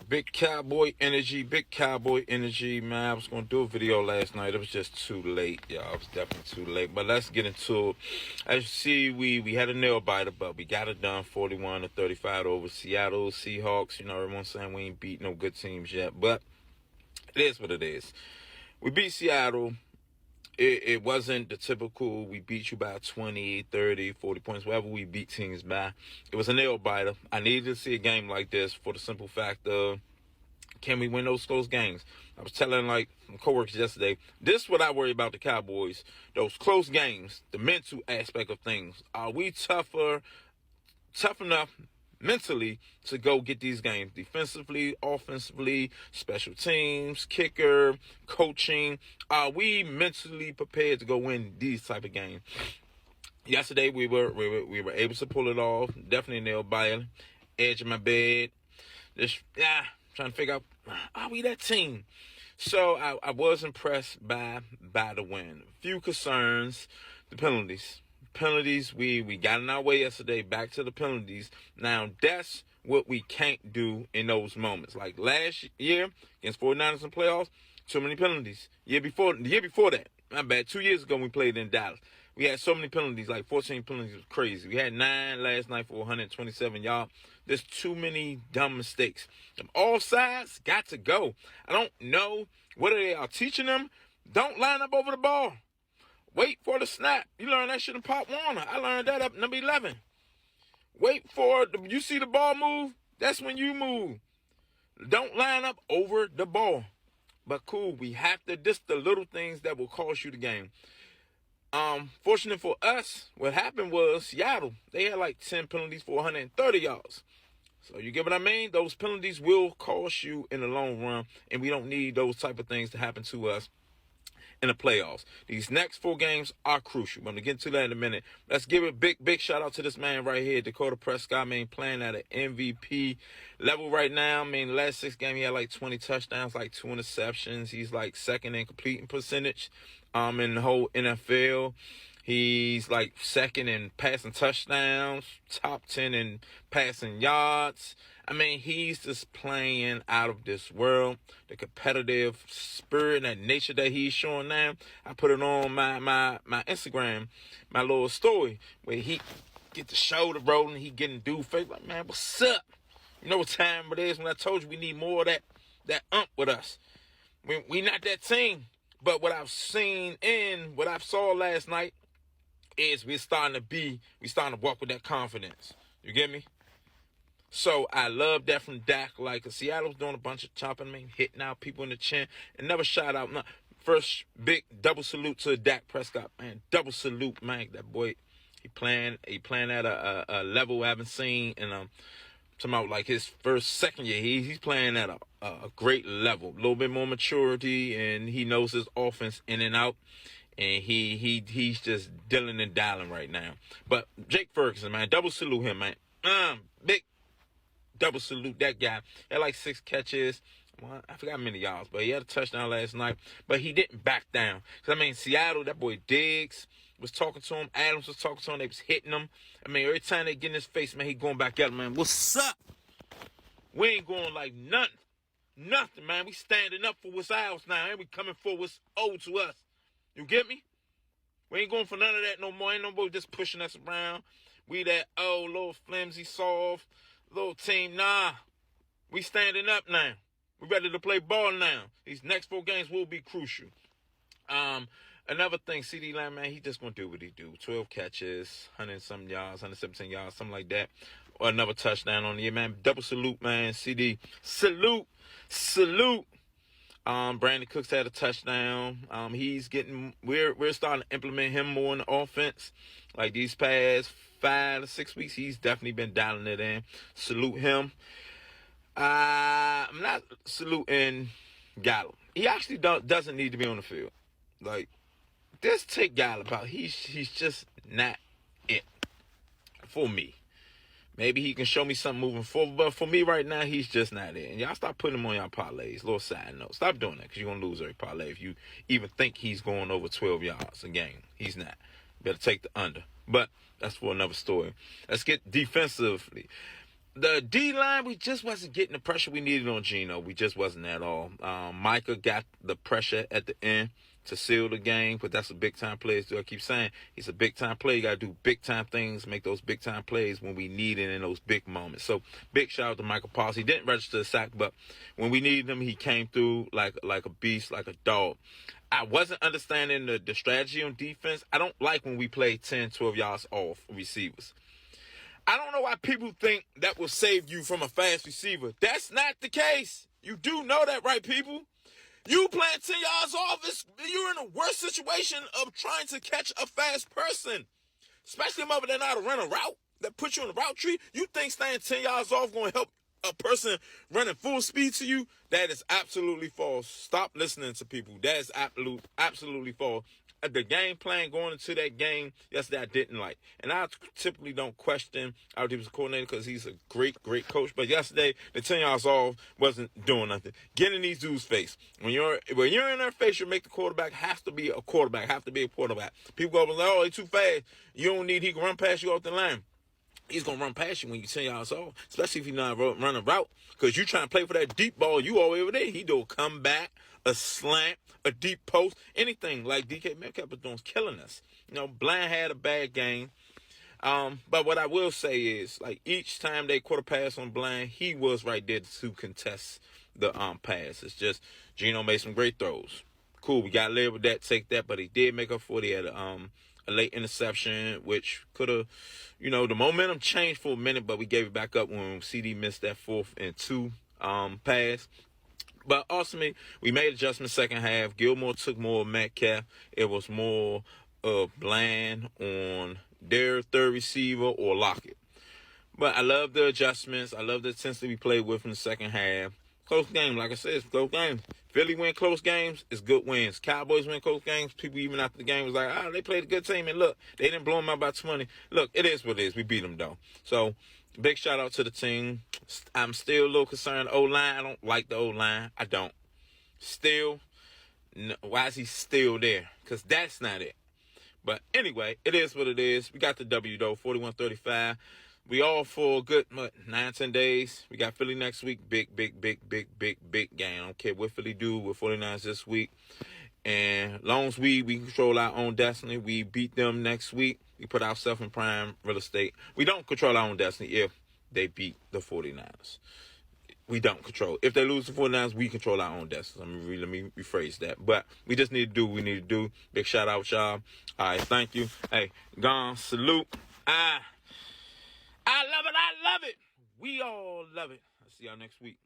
Big Cowboy Energy, man. I was going to do a video last night. It was just too late, y'all. It was definitely too late. But let's get into it. As you see, we had a nail biter, but we got it done 41-35 over Seattle Seahawks. You know, everyone's saying we ain't beat no good teams yet, but it is what it is. We beat Seattle. It wasn't the typical, we beat you by 20, 30, 40 points, whatever we beat teams by. It was a nail biter. I needed to see a game like this for the simple fact of, can we win those close games? I was telling some coworkers yesterday, this is what I worry about the Cowboys. Those close games, the mental aspect of things. Are we tough enough mentally to go get these games? Defensively, offensively, special teams, kicker, coaching. Are we mentally prepared to go win these type of games? Yesterday we were able to pull it off. Definitely nailed by edge of my bed. Trying to figure out, are we that team? So I was impressed by the win. A few concerns, the penalties. We got in our way yesterday, back to the penalties. Now, that's what we can't do in those moments. Like last year against 49ers in playoffs, too many penalties. The year before that, my bad, 2 years ago when we played in Dallas, we had so many penalties, like 14 penalties. It was crazy. We had 9 last night for 127 yards. There's too many dumb mistakes. All sides got to go. I don't know what they are teaching them. Don't line up over the ball. Wait for the snap. You learned that shit in Pop Warner. I learned that up number 11. Wait for you see the ball move. That's when you move. Don't line up over the ball. But cool, we have to. This the little things that will cost you the game. Fortunate for us, what happened was Seattle, they had like 10 penalties for 130 yards. So you get what I mean? Those penalties will cost you in the long run, and we don't need those type of things to happen to us in the playoffs. These next 4 games are crucial. I'm going to get to that in a minute. Let's give a big shout out to this man right here, Dakota Prescott, playing at an MVP level right now. Last 6 games, he had like 20 touchdowns, like 2 interceptions. He's like second in completing percentage in the whole NFL. He's like second in passing touchdowns, top 10 in passing yards. He's just playing out of this world. The competitive spirit and nature that he's showing now. I put it on my Instagram, my little story, where he get the shoulder rolling, he getting dude face. Like, man, what's up? You know what time it is when I told you we need more of that with us. We not that team. But what I've seen in what I saw last night is we're starting to walk with that confidence. You get me? So I love that from Dak. Like Seattle's doing a bunch of chopping, hitting out people in the chin, and never shot out. No. First big double salute to Dak Prescott, man. Double salute, man. That boy, he playing at a level I haven't seen in talking about like his second year. He's playing at a great level, a little bit more maturity, and he knows his offense in and out. And he's just dealing and dialing right now. But Jake Ferguson, man, double salute him, man. Big double salute that guy. He had like 6 catches. Well, I forgot how many yards, but he had a touchdown last night. But he didn't back down. Because, Seattle, that boy Diggs was talking to him. Adams was talking to him. They was hitting him. Every time they get in his face, man, he going back at him, man. What's up? We ain't going like nothing. Nothing, man. We standing up for what's ours now. And we coming for what's owed to us. You get me? We ain't going for none of that no more. Ain't nobody just pushing us around. We that little flimsy, soft, little team. Nah. We standing up now. We ready to play ball now. These next 4 games will be crucial. Another thing, CeeDee Lamb, man, he just gonna do what he do. 12 catches, 100-some yards, 117 yards, something like that. Or another touchdown on the year, man. Double salute, man. CD, salute. Brandon Cooks had a touchdown. We're starting to implement him more in the offense. Like these past 5 to 6 weeks, he's definitely been dialing it in. Salute him. I'm not saluting Gallup. He actually doesn't need to be on the field. Like, just take Gallup out. He's just not it for me. Maybe he can show me something moving forward, but for me right now, he's just not it. And y'all stop putting him on y'all parlays. Little side note. Stop doing that because you're going to lose every parlay if you even think he's going over 12 yards a game. He's not. Better take the under. But that's for another story. Let's get defensively. The D-line, we just wasn't getting the pressure we needed on Geno. We just wasn't at all. Micah got the pressure at the end to seal the game, but that's a big-time play. So I keep saying he's a big-time player. You got to do big-time things, make those big-time plays when we need it in those big moments. So big shout-out to Michael Paulson. He didn't register a sack, but when we needed him, he came through like a beast, like a dog. I wasn't understanding the strategy on defense. I don't like when we play 10, 12 yards off receivers. I don't know why people think that will save you from a fast receiver. That's not the case. You do know that, right, people? You playing 10 yards off, you're in a worse situation of trying to catch a fast person. Especially if they know how to run a route that puts you on the route tree. You think staying 10 yards off going to help a person running full speed to you? That is absolutely false. Stop listening to people. That is absolutely false. The game plan going into that game yesterday I didn't like. And I typically don't question our defensive coordinator because he's a great coach. But yesterday, the 10 yards off wasn't doing nothing. Get in these dudes' face. When you're in their face, you make the quarterback have to be a quarterback. People go, oh, he's too fast. You don't need, he can run past you off the line. He's going to run past you when you 10 yards off, especially if you're not running a route, because you're trying to play for that deep ball. You all the way over there. He do a comeback, a slant, a deep post, anything like DK Metcalf was doing, killing us. Bland had a bad game. But what I will say is, like, each time they quarter pass on Bland, he was right there to contest the pass. It's just Geno made some great throws. Cool, we got to live with that, take that, but he did make up for it. He had a late interception, which could have, the momentum changed for a minute, but we gave it back up when CD missed that 4th and 2 pass. But ultimately, we made adjustments second half. Gilmore took more of Metcalf. It was more Bland on their third receiver or Lockett. But I love the adjustments. I love the intensity we played with in the second half. Close game, like I said, it's close games. Philly win close games, it's good wins. Cowboys win close games. People even after the game was like, they played a good team. And look, they didn't blow them out by 20. Look, it is what it is. We beat them, though. So, big shout out to the team. I'm still a little concerned. O-line, I don't like the O-line. I don't. Still, why is he still there? Because that's not it. But anyway, it is what it is. We got the W, though, 41-35. We all for a good 9-10 days. We got Philly next week. Big game. I don't care what Philly do with 49ers this week. And long as we control our own destiny, we beat them next week. We put ourselves in prime real estate. We don't control our own destiny if they beat the 49ers. We don't control. If they lose the 49ers, we control our own destiny. Let me rephrase that. But we just need to do what we need to do. Big shout out, y'all. All right, thank you. Hey, gone, salute. I love it. We all love it. I'll see y'all next week.